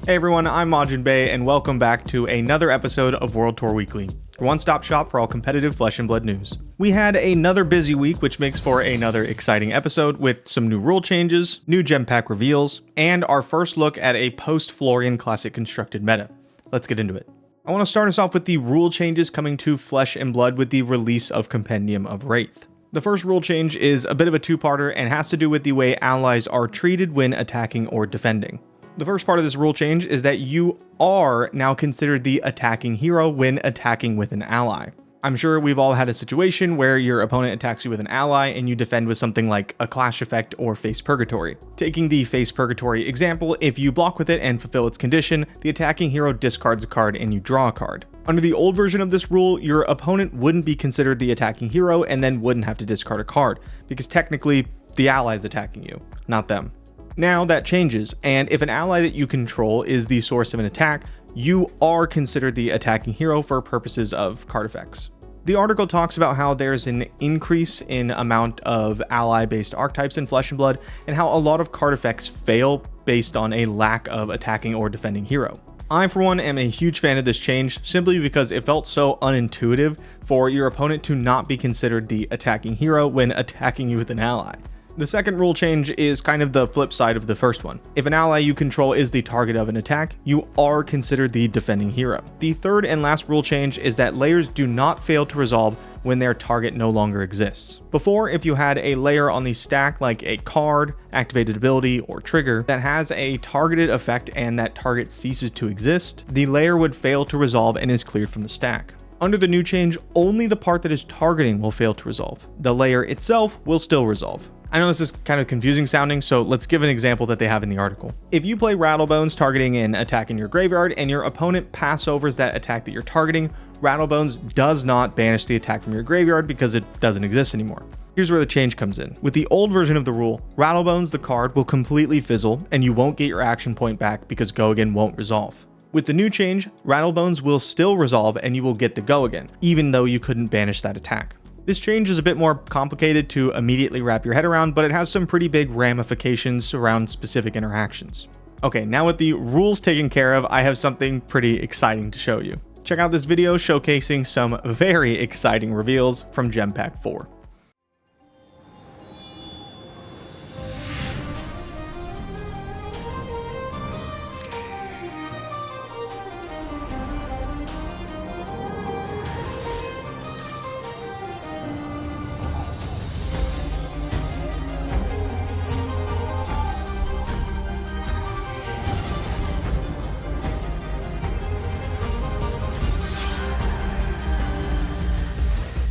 Hey everyone, I'm Majiin and welcome back to another episode of World Tour Weekly, your one-stop shop for all competitive Flesh and Blood news. We had another busy week, which makes for another exciting episode with some new rule changes, new Gempack reveals, and our first look at a post-Florian classic constructed meta. Let's get into it. I want to start us off with the rule changes coming to Flesh and Blood with the release of Compendium of Wraith. The first rule change is a bit of a two-parter and has to do with the way allies are treated when attacking or defending. The first part of this rule change is that you are now considered the attacking hero when attacking with an ally. I'm sure we've all had a situation where your opponent attacks you with an ally and you defend with something like a Clash Effect or Face Purgatory. Taking the Face Purgatory example, if you block with it and fulfill its condition, the attacking hero discards a card and you draw a card. Under the old version of this rule, your opponent wouldn't be considered the attacking hero and then wouldn't have to discard a card, because technically the ally is attacking you, not them. Now that changes, and if an ally that you control is the source of an attack, you are considered the attacking hero for purposes of card effects. The article talks about how there's an increase in amount of ally-based archetypes in Flesh and Blood, and how a lot of card effects fail based on a lack of attacking or defending hero. I, for one, am a huge fan of this change simply because it felt so unintuitive for your opponent to not be considered the attacking hero when attacking you with an ally. The second rule change is kind of the flip side of the first one. If an ally you control is the target of an attack, you are considered the defending hero. The third and last rule change is that layers do not fail to resolve when their target no longer exists. Before, if you had a layer on the stack like a card, activated ability, or trigger that has a targeted effect and that target ceases to exist, the layer would fail to resolve and is cleared from the stack. Under the new change, only the part that is targeting will fail to resolve. The layer itself will still resolve. I know this is kind of confusing sounding, so let's give an example that they have in the article. If you play Rattlebones targeting an attack in your graveyard and your opponent passovers that attack that you're targeting, Rattlebones does not banish the attack from your graveyard because it doesn't exist anymore. Here's where the change comes in. With the old version of the rule, Rattlebones the card will completely fizzle and you won't get your action point back because Go Again won't resolve. With the new change, Rattlebones will still resolve and you will get the Go Again, even though you couldn't banish that attack. This change is a bit more complicated to immediately wrap your head around, but it has some pretty big ramifications around specific interactions. Okay, now with the rules taken care of, I have something pretty exciting to show you. Check out this video showcasing some very exciting reveals from Gempack 4.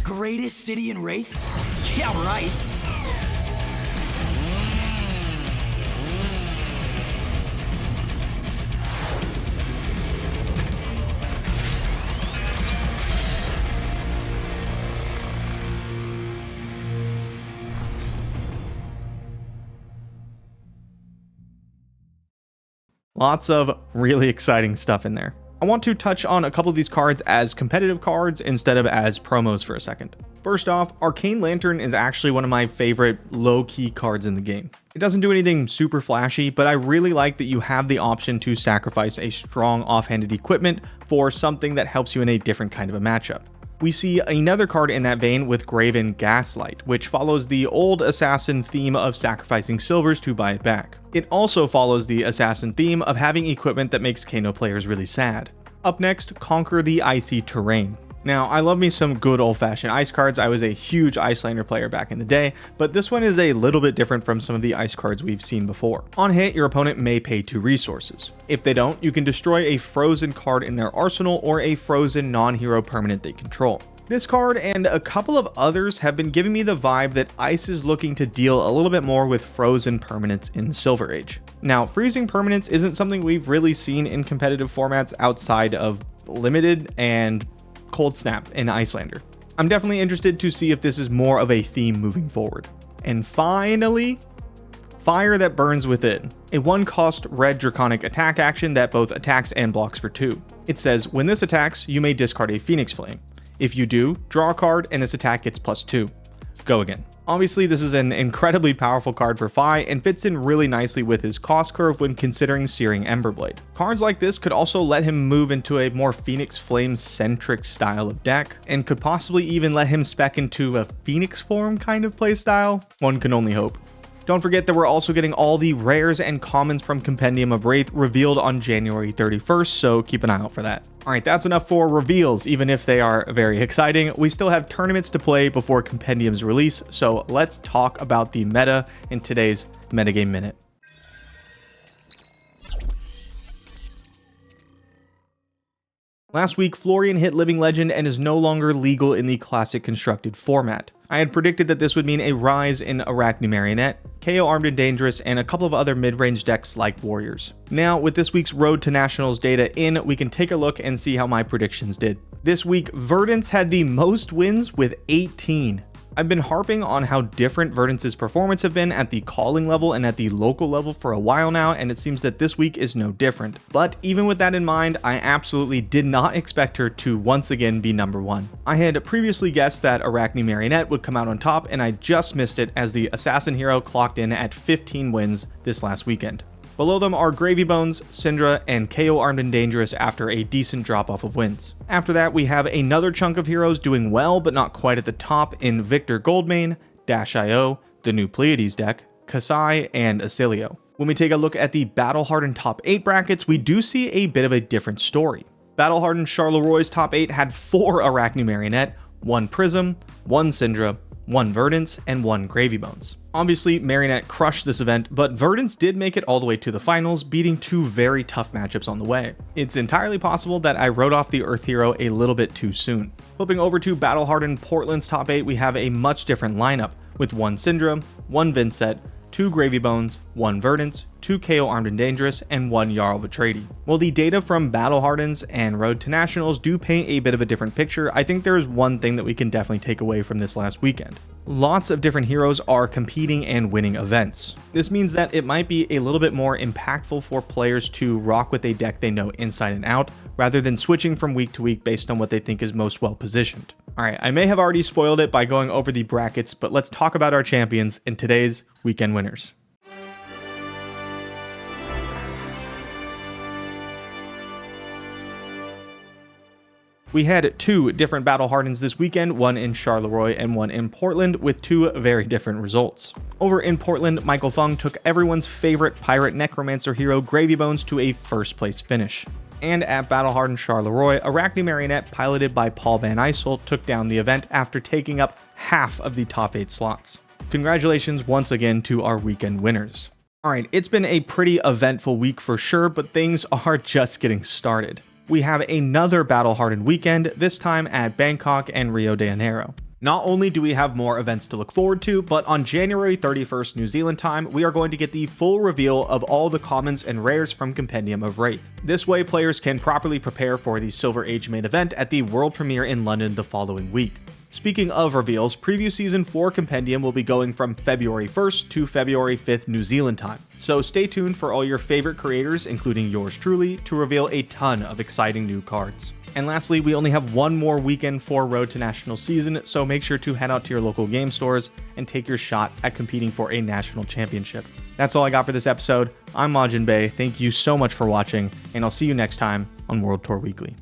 Greatest city in Wraith? Yeah, right. Lots of really exciting stuff in there. I want to touch on a couple of these cards as competitive cards instead of as promos for a second. First off, Arcane Lantern is actually one of my favorite low-key cards in the game. It doesn't do anything super flashy, but I really like that you have the option to sacrifice a strong offhanded equipment for something that helps you in a different kind of a matchup. We see another card in that vein with Graven Gaslight, which follows the old Assassin theme of sacrificing silvers to buy it back. It also follows the Assassin theme of having equipment that makes Kano players really sad. Up next, Conquer the Icy Terrain. Now, I love me some good old-fashioned ice cards. I was a huge Icelander player back in the day, but this one is a little bit different from some of the ice cards we've seen before. On hit, your opponent may pay 2 resources. If they don't, you can destroy a frozen card in their arsenal or a frozen non-hero permanent they control. This card and a couple of others have been giving me the vibe that Ice is looking to deal a little bit more with frozen permanents in Silver Age. Now, freezing permanents isn't something we've really seen in competitive formats outside of Limited and Cold Snap in Icelander. I'm definitely interested to see if this is more of a theme moving forward. And finally, Fire That Burns Within, a 1-cost red draconic attack action that both attacks and blocks for 2. It says, when this attacks, you may discard a Phoenix Flame. If you do, draw a card and this attack gets +2. go again. Obviously, this is an incredibly powerful card for Fi and fits in really nicely with his cost curve when considering Searing Emberblade. Cards like this could also let him move into a more Phoenix Flame centric style of deck, and could possibly even let him spec into a Phoenix form kind of playstyle. One can only hope. Don't forget that we're also getting all the rares and commons from Compendium of Wraith revealed on January 31st, so keep an eye out for that. Alright, that's enough for reveals, even if they are very exciting. We still have tournaments to play before Compendium's release, so let's talk about the meta in today's Metagame Minute. Last week, Florian hit Living Legend and is no longer legal in the classic constructed format. I had predicted that this would mean a rise in Arachne Marionette, KO Armed and Dangerous, and a couple of other mid-range decks like Warriors. Now, with this week's Road to Nationals data in, we can take a look and see how my predictions did. This week, Verdance had the most wins with 18. I've been harping on how different Verdance's performance have been at the calling level and at the local level for a while now, and it seems that this week is no different. But even with that in mind, I absolutely did not expect her to once again be number one. I had previously guessed that Arachne Marionette would come out on top, and I just missed it as the Assassin Hero clocked in at 15 wins this last weekend. Below them are Gravy Bones, Syndra, and KO Armed and Dangerous after a decent drop-off of wins. After that, we have another chunk of heroes doing well, but not quite at the top in Victor Goldmane, Dash.io, the new Pleiades deck, Kasai, and Acilio. When we take a look at the Battle-Hardened top 8 brackets, we do see a bit of a different story. Battle-Hardened Charleroi top 8 had 4 Arachne Marionette, 1 Prism, 1 Syndra, 1 Verdance, and 1 Gravy Bones. Obviously, Marionette crushed this event, but Verdance did make it all the way to the finals, beating 2 very tough matchups on the way. It's entirely possible that I wrote off the Earth Hero a little bit too soon. Flipping over to Battle-Hardened Portland's top 8, we have a much different lineup, with 1 Syndra, 1 Vincent, 2 Gravy Bones, 1 Verdance, 2 KO Armed and Dangerous, and 1 Jarl Vitradi. While the data from Battle Hardens and Road to Nationals do paint a bit of a different picture, I think there is one thing that we can definitely take away from this last weekend. Lots of different heroes are competing and winning events. This means that it might be a little bit more impactful for players to rock with a deck they know inside and out, rather than switching from week to week based on what they think is most well positioned. Alright, I may have already spoiled it by going over the brackets, but let's talk about our champions in today's weekend winners. We had 2 different Battle Hardens this weekend, one in Charleroi and one in Portland, with 2 very different results. Over in Portland, Michael Fung took everyone's favorite pirate necromancer hero Gravy Bones to a first place finish. And at Battle Hardened Charleroi, Arachne Marionette piloted by Paul Van Ysel took down the event after taking up half of the top 8 slots. Congratulations once again to our weekend winners. Alright, it's been a pretty eventful week for sure, but things are just getting started. We have another battle-hardened weekend, this time at Bangkok and Rio de Janeiro. Not only do we have more events to look forward to, but on January 31st New Zealand time, we are going to get the full reveal of all the commons and rares from Compendium of Wraith. This way, players can properly prepare for the Silver Age main event at the world premiere in London the following week. Speaking of reveals, preview season for Compendium will be going from February 1st to February 5th New Zealand time, so stay tuned for all your favorite creators, including yours truly, to reveal a ton of exciting new cards. And lastly, we only have one more weekend for Road to National season, so make sure to head out to your local game stores and take your shot at competing for a national championship. That's all I got for this episode. I'm Majiin, thank you so much for watching, and I'll see you next time on World Tour Weekly.